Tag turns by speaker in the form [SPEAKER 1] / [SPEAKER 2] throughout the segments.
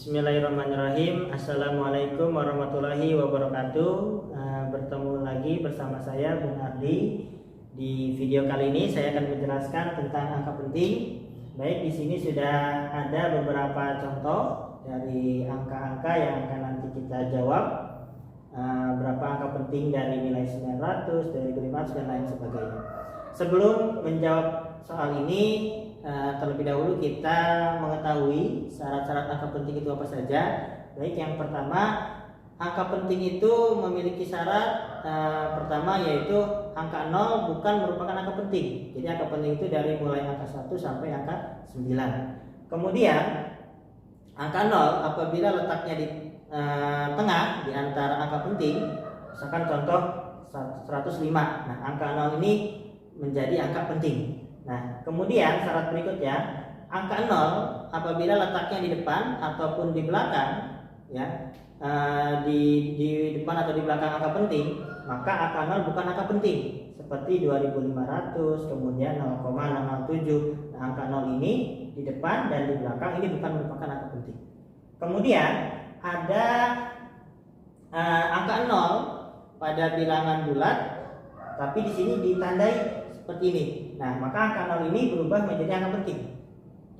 [SPEAKER 1] Bismillahirrahmanirrahim. Assalamualaikum warahmatullahi wabarakatuh. Bertemu lagi bersama saya Bung Ardi. Di video kali ini saya akan menjelaskan tentang angka penting. Baik, di sini sudah ada beberapa contoh dari angka-angka yang akan nanti kita jawab. Berapa angka penting dari nilai 900, dari 500 dan lain sebagainya. Sebelum menjawab soal ini, terlebih dahulu kita mengetahui syarat-syarat angka penting itu apa saja. Baik, yang pertama, angka penting itu memiliki syarat pertama, yaitu angka 0 bukan merupakan angka penting. Jadi angka penting itu dari mulai angka 1 sampai angka 9. Kemudian angka 0 apabila letaknya di tengah di antara angka penting, misalkan contoh 105. Nah, angka 0 ini menjadi angka penting. Nah, kemudian syarat berikutnya, angka 0 apabila letaknya di depan ataupun di belakang, ya, di depan atau di belakang angka penting, maka angka 0 bukan angka penting. Seperti 2500, kemudian 0,007. Nah, angka 0 ini di depan dan di belakang ini bukan merupakan angka penting. Kemudian ada angka 0 pada bilangan bulat, tapi di sini ditandai seperti ini. Nah, maka angka 0 ini berubah menjadi angka penting.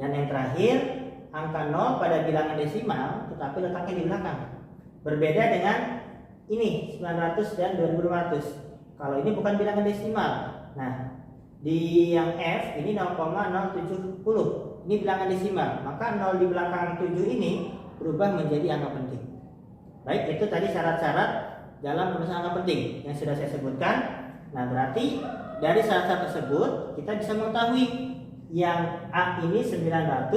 [SPEAKER 1] Dan yang terakhir, angka 0 pada bilangan desimal tetapi letaknya di belakang. Berbeda dengan ini 900 dan 2500. Kalau ini bukan bilangan desimal. Nah, di yang F ini 0,070. Ini bilangan desimal. Maka 0 di belakang 7 ini berubah menjadi angka penting. Baik, itu tadi syarat-syarat dalam penulisan angka penting yang sudah saya sebutkan. Nah, berarti dari syarat-syarat tersebut kita bisa mengetahui yang A ini 900,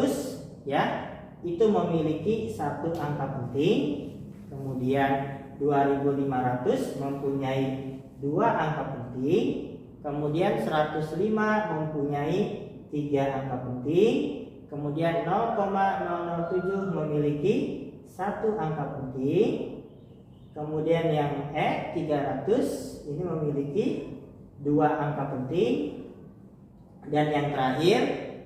[SPEAKER 1] ya, itu memiliki satu angka penting. Kemudian 2500 mempunyai dua angka penting. Kemudian 105 mempunyai tiga angka penting. Kemudian 0,007 memiliki satu angka penting. Kemudian yang E 300 ini memiliki dua angka penting, dan yang terakhir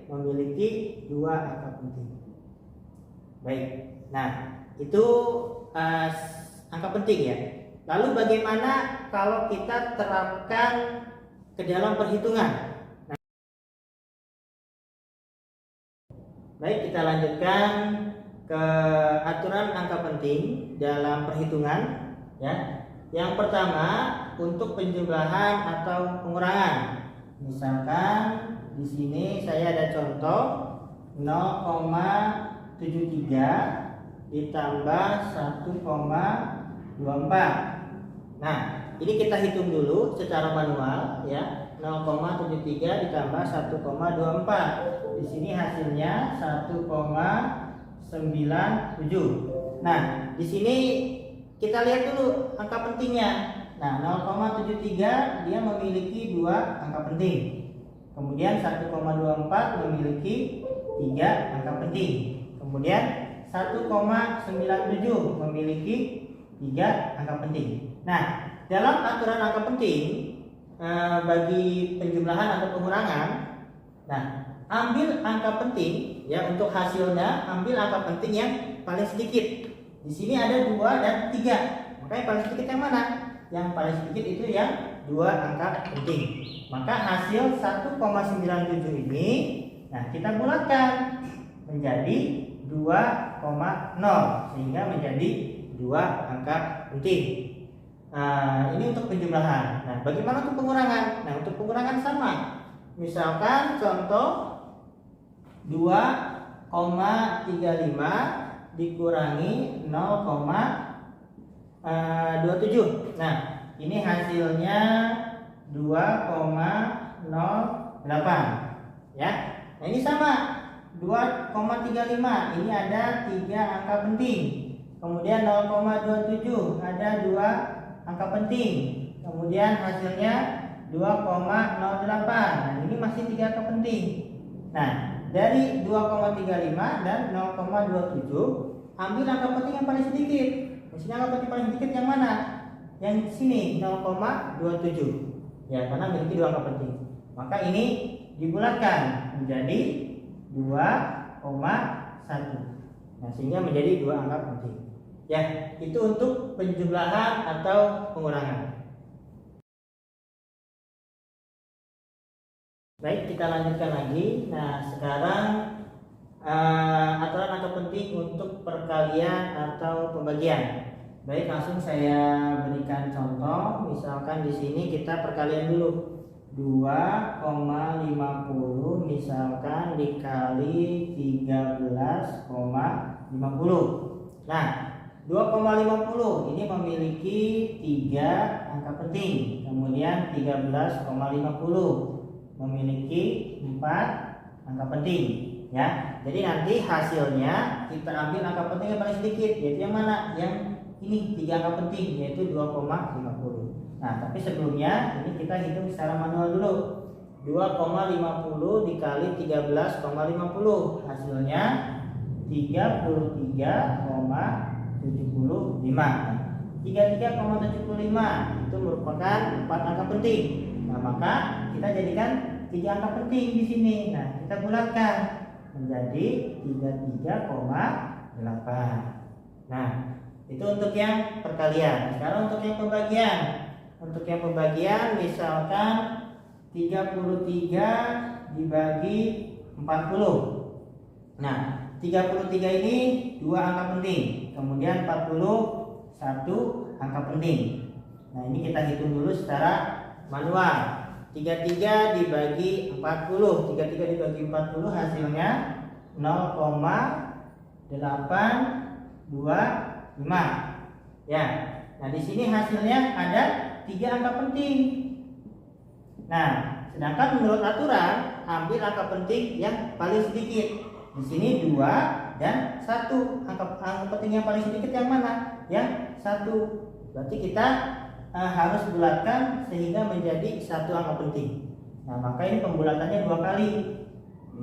[SPEAKER 1] memiliki dua angka penting. Baik, nah itu angka penting, ya. Lalu bagaimana kalau kita terapkan ke dalam perhitungan? Nah, baik, kita lanjutkan ke aturan angka penting dalam perhitungan, ya. Yang pertama, untuk penjumlahan atau pengurangan. Misalkan di sini saya ada contoh 0,73 ditambah 1,24. Nah, ini kita hitung dulu secara manual, ya. 0,73 ditambah 1,24. Di sini hasilnya 1,97. Nah, di sini kita lihat dulu angka pentingnya. Nah, 0,73 dia memiliki dua angka penting. Kemudian 1,24 memiliki tiga angka penting. Kemudian 1,97 memiliki tiga angka penting. Nah, dalam aturan angka penting bagi penjumlahan atau pengurangan, nah, ambil angka penting, ya, untuk hasilnya ambil angka penting yang paling sedikit. Di sini ada 2 dan 3. Maka yang paling sedikit yang mana? Yang paling sedikit itu yang 2 angka penting. Maka hasil 1,97 ini, nah, kita bulatkan menjadi 2,0 sehingga menjadi 2 angka penting. Nah, ini untuk penjumlahan. Nah, bagaimana untuk pengurangan? Nah, untuk pengurangan sama. Misalkan contoh 2,35 dikurangi 0,27. Nah, ini hasilnya 2,08, ya. Nah, ini sama 2,35. Ini ada 3 angka penting. Kemudian 0,27 ada 2 angka penting. Kemudian hasilnya 2,08. Nah, ini masih 3 angka penting. Nah, dari 2,35 dan 0,27 ambil angka penting yang paling sedikit. Di sini angka penting paling sedikit yang mana? Yang sini 0,27. Ya, karena memiliki dua angka penting. Maka ini dibulatkan menjadi 2,1. Nah, sehingga menjadi dua angka penting. Ya, itu untuk penjumlahan atau pengurangan. Baik, kita lanjutkan lagi. Nah, sekarang aturan angka penting untuk perkalian atau pembagian. Baik, langsung saya berikan contoh. Misalkan di sini kita perkalian dulu. 2,50 misalkan dikali 13,50. Nah, 2,50 ini memiliki 3 angka penting. Kemudian 13,50 memiliki 4 angka penting, ya. Jadi nanti hasilnya kita ambil angka penting yang paling sedikit, yaitu yang mana? Yang ini 3 angka penting, yaitu 2,50. Nah, tapi sebelumnya ini kita hitung secara manual dulu. 2,50 dikali 13,50 hasilnya 33,75. 33,75 itu merupakan 4 angka penting. Nah, maka kita jadikan 3 angka penting di sini. Nah, kita bulatkan menjadi 33,8. Nah, itu untuk yang perkalian. Sekarang untuk yang pembagian. Untuk yang pembagian misalkan 33 dibagi 40. Nah, 33 ini 2 angka penting. Kemudian 40 1 angka penting. Nah, ini kita hitung dulu secara manual. 33 dibagi 40. 33 dibagi 40 hasilnya 0,825. Ya. Nah, di sini hasilnya ada 3 angka penting. Nah, sedangkan menurut aturan ambil angka penting yang paling sedikit. Di sini 2 dan 1. Angka penting yang paling sedikit yang mana? Yang 1. Berarti kita harus bulatkan sehingga menjadi 1 angka penting. Nah, maka ini pembulatannya 2 kali.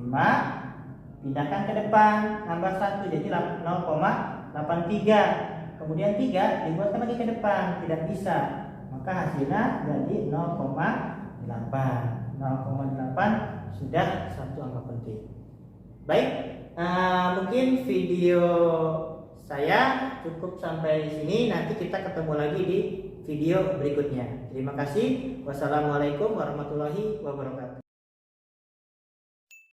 [SPEAKER 1] 5 pindahkan ke depan, tambah 1 jadi 0,83. Kemudian 3 dibuatkan lagi ke depan, tidak bisa. Maka hasilnya jadi 0,8. 0,8 sudah 1 angka penting. Baik, mungkin video saya cukup sampai di sini. Nanti kita ketemu lagi di video berikutnya. Terima kasih. Wassalamualaikum warahmatullahi wabarakatuh.